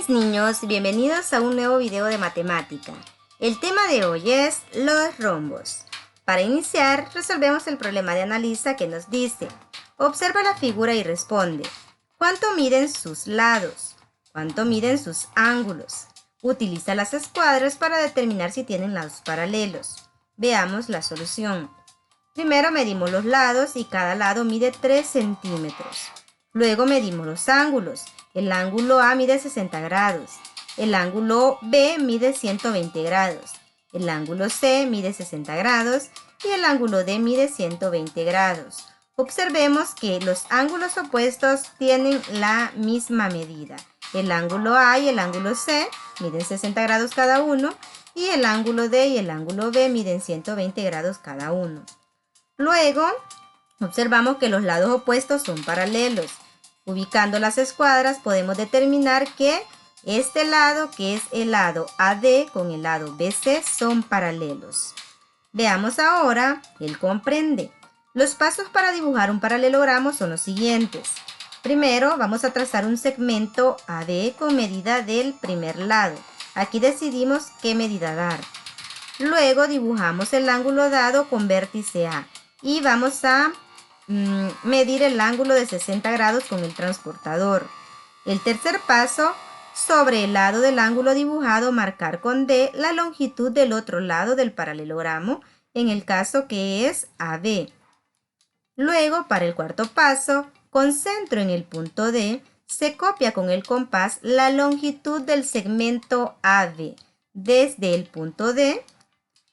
mis niños, bienvenidos a un nuevo video de matemática. El tema de hoy es los rombos. Para iniciar, resolvemos el problema de Analisa que nos dice: observa la figura y responde. ¿Cuánto miden sus lados? ¿Cuánto miden sus ángulos? Utiliza las escuadras para determinar si tienen lados paralelos. Veamos la solución. Primero medimos los lados y cada lado mide 3 centímetros. Luego medimos los ángulos. El ángulo A mide 60 grados. El ángulo B mide 120 grados. El ángulo C mide 60 grados y el ángulo D mide 120 grados. Observemos que los ángulos opuestos tienen la misma medida. El ángulo A y el ángulo C miden 60 grados cada uno y el ángulo D y el ángulo B miden 120 grados cada uno. Luego, observamos que los lados opuestos son paralelos. Ubicando las escuadras podemos determinar que este lado, que es el lado AD con el lado BC, son paralelos. Veamos ahora el comprende. Los pasos para dibujar un paralelogramo son los siguientes. Primero vamos a trazar un segmento AD con medida del primer lado. Aquí decidimos qué medida dar. Luego dibujamos el ángulo dado con vértice A y vamos a medir el ángulo de 60 grados con el transportador. El tercer paso, sobre el lado del ángulo dibujado, marcar con D la longitud del otro lado del paralelogramo, en el caso que es AB. Luego, para el cuarto paso, con centro en el punto D, se copia con el compás la longitud del segmento AB. Desde el punto D,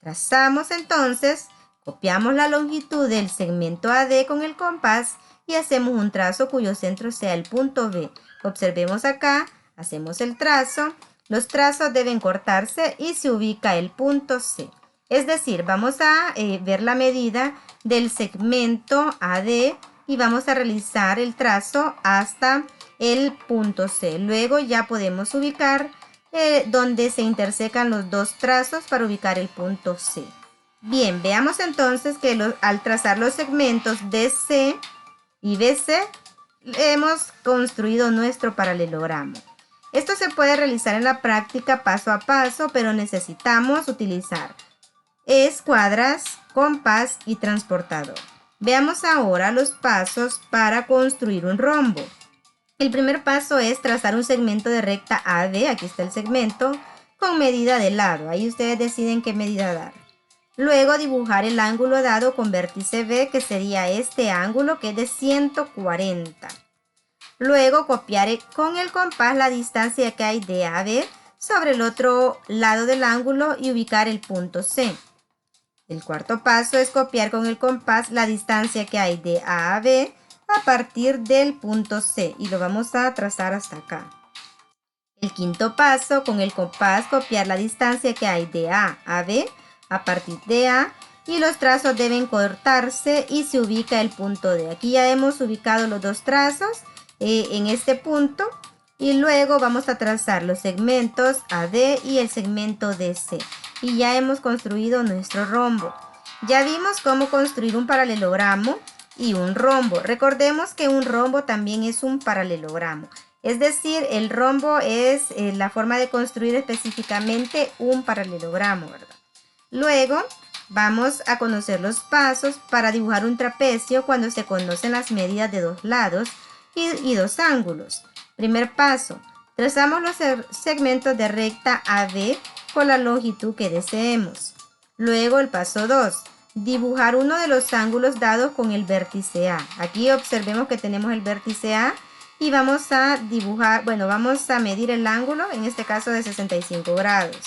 trazamos entonces, copiamos la longitud del segmento AD con el compás y hacemos un trazo cuyo centro sea el punto B. Observemos acá, hacemos el trazo, los trazos deben cortarse y se ubica el punto C. Es decir, vamos a ver la medida del segmento AD y vamos a realizar el trazo hasta el punto C. Luego ya podemos ubicar donde se intersecan los dos trazos para ubicar el punto C. Bien, veamos entonces que al trazar los segmentos DC y BC, hemos construido nuestro paralelogramo. Esto se puede realizar en la práctica paso a paso, pero necesitamos utilizar escuadras, compás y transportador. Veamos ahora los pasos para construir un rombo. El primer paso es trazar un segmento de recta AD, aquí está el segmento, con medida de lado. Ahí ustedes deciden qué medida dar. Luego dibujar el ángulo dado con vértice B, que sería este ángulo, que es de 140. Luego copiar con el compás la distancia que hay de AB sobre el otro lado del ángulo y ubicar el punto C. El cuarto paso es copiar con el compás la distancia que hay de A a B a partir del punto C y lo vamos a trazar hasta acá. El quinto paso, con el compás copiar la distancia que hay de A a B a partir de A y los trazos deben cortarse y se ubica el punto D. Aquí ya hemos ubicado los dos trazos en este punto y luego vamos a trazar los segmentos AD y el segmento DC y ya hemos construido nuestro rombo. Ya vimos cómo construir un paralelogramo y un rombo. Recordemos que un rombo también es un paralelogramo. Es decir, el rombo es la forma de construir específicamente un paralelogramo, ¿verdad? Luego vamos a conocer los pasos para dibujar un trapecio cuando se conocen las medidas de dos lados y dos ángulos. Primer paso, trazamos los segmentos de recta AB con la longitud que deseemos. Luego el paso 2, dibujar uno de los ángulos dados con el vértice A. Aquí observemos que tenemos el vértice A y vamos a dibujar, vamos a medir el ángulo, en este caso de 65 grados.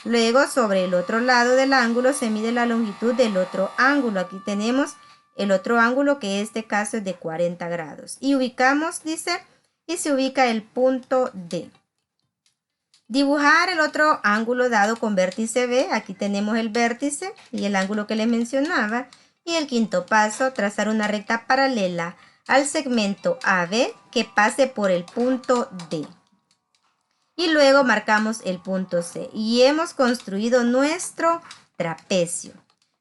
Luego, sobre el otro lado del ángulo se mide la longitud del otro ángulo. Aquí tenemos el otro ángulo, que en este caso es de 40 grados. Y ubicamos, dice, y se ubica el punto D. Dibujar el otro ángulo dado con vértice B. Aquí tenemos el vértice y el ángulo que les mencionaba. Y el quinto paso, trazar una recta paralela al segmento AB que pase por el punto D. Y luego marcamos el punto C y hemos construido nuestro trapecio.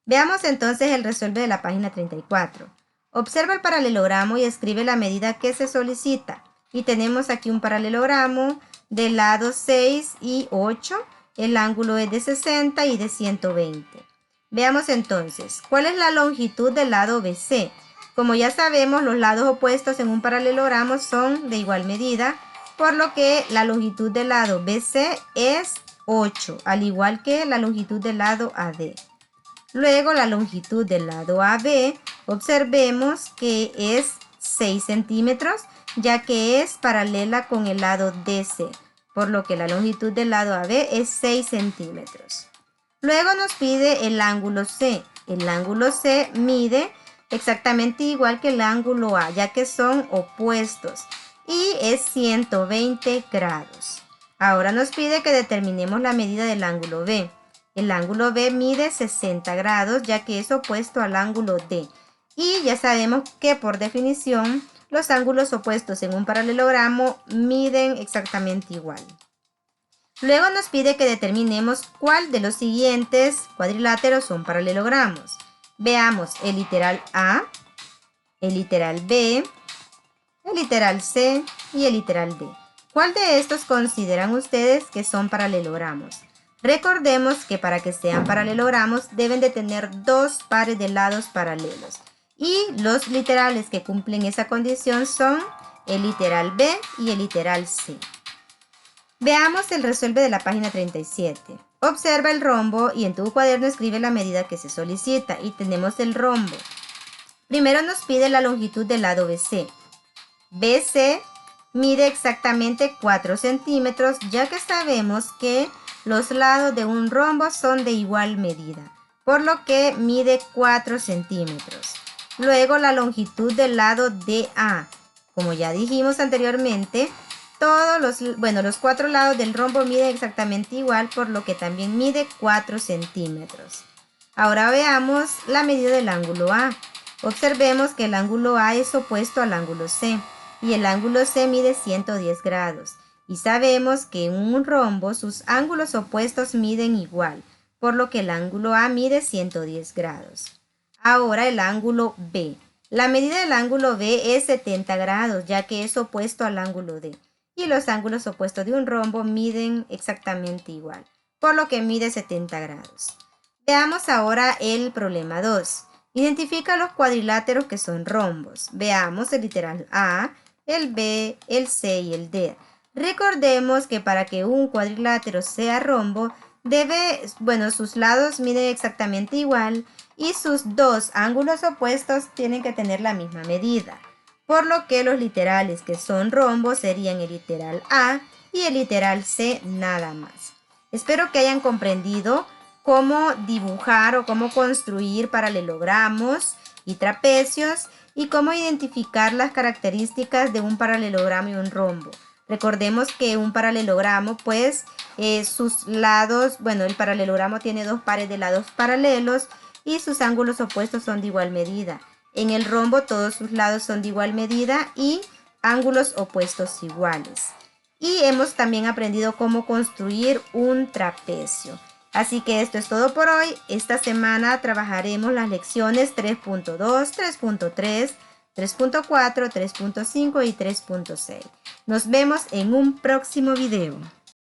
Veamos entonces el resuelve de la página 34. Observa el paralelogramo y escribe la medida que se solicita. Y tenemos aquí un paralelogramo del lado 6 y 8, el ángulo es de 60 y de 120. Veamos entonces, ¿cuál es la longitud del lado BC? Como ya sabemos, los lados opuestos en un paralelogramo son de igual medida, por lo que la longitud del lado BC es 8, al igual que la longitud del lado AD. Luego la longitud del lado AB, observemos que es 6 centímetros, ya que es paralela con el lado DC, por lo que la longitud del lado AB es 6 centímetros. Luego nos pide el ángulo C. El ángulo C mide exactamente igual que el ángulo A, ya que son opuestos, y es 120 grados. Ahora nos pide que determinemos la medida del ángulo B. El ángulo B mide 60 grados, ya que es opuesto al ángulo D. Y ya sabemos que por definición los ángulos opuestos en un paralelogramo miden exactamente igual. Luego nos pide que determinemos cuál de los siguientes cuadriláteros son paralelogramos. Veamos el literal A, el literal B, el literal C y el literal D. ¿Cuál de estos consideran ustedes que son paralelogramos? Recordemos que para que sean paralelogramos deben de tener dos pares de lados paralelos. Y los literales que cumplen esa condición son el literal B y el literal C. Veamos el resuelve de la página 37. Observa el rombo y en tu cuaderno escribe la medida que se solicita. Y tenemos el rombo. Primero nos pide la longitud del lado BC. BC mide exactamente 4 centímetros, ya que sabemos que los lados de un rombo son de igual medida, por lo que mide 4 centímetros. Luego la longitud del lado DA. Como ya dijimos anteriormente, los 4 lados del rombo miden exactamente igual, por lo que también mide 4 centímetros. Ahora veamos la medida del ángulo A. Observemos que el ángulo A es opuesto al ángulo C y el ángulo C mide 110 grados. Y sabemos que en un rombo sus ángulos opuestos miden igual, por lo que el ángulo A mide 110 grados. Ahora el ángulo B. La medida del ángulo B es 70 grados, ya que es opuesto al ángulo D. Y los ángulos opuestos de un rombo miden exactamente igual, por lo que mide 70 grados. Veamos ahora el problema 2. Identifica los cuadriláteros que son rombos. Veamos el literal A, el B, el C y el D. Recordemos que para que un cuadrilátero sea rombo, sus lados miden exactamente igual y sus dos ángulos opuestos tienen que tener la misma medida. Por lo que los literales que son rombos serían el literal A y el literal C nada más. Espero que hayan comprendido cómo dibujar o cómo construir paralelogramos y trapecios y cómo identificar las características de un paralelogramo y un rombo. Recordemos que un paralelogramo, sus lados, el paralelogramo tiene dos pares de lados paralelos y sus ángulos opuestos son de igual medida. En el rombo todos sus lados son de igual medida y ángulos opuestos iguales. Y hemos también aprendido cómo construir un trapecio. Así que esto es todo por hoy. Esta semana trabajaremos las lecciones 3.2, 3.3, 3.4, 3.5 y 3.6. Nos vemos en un próximo video.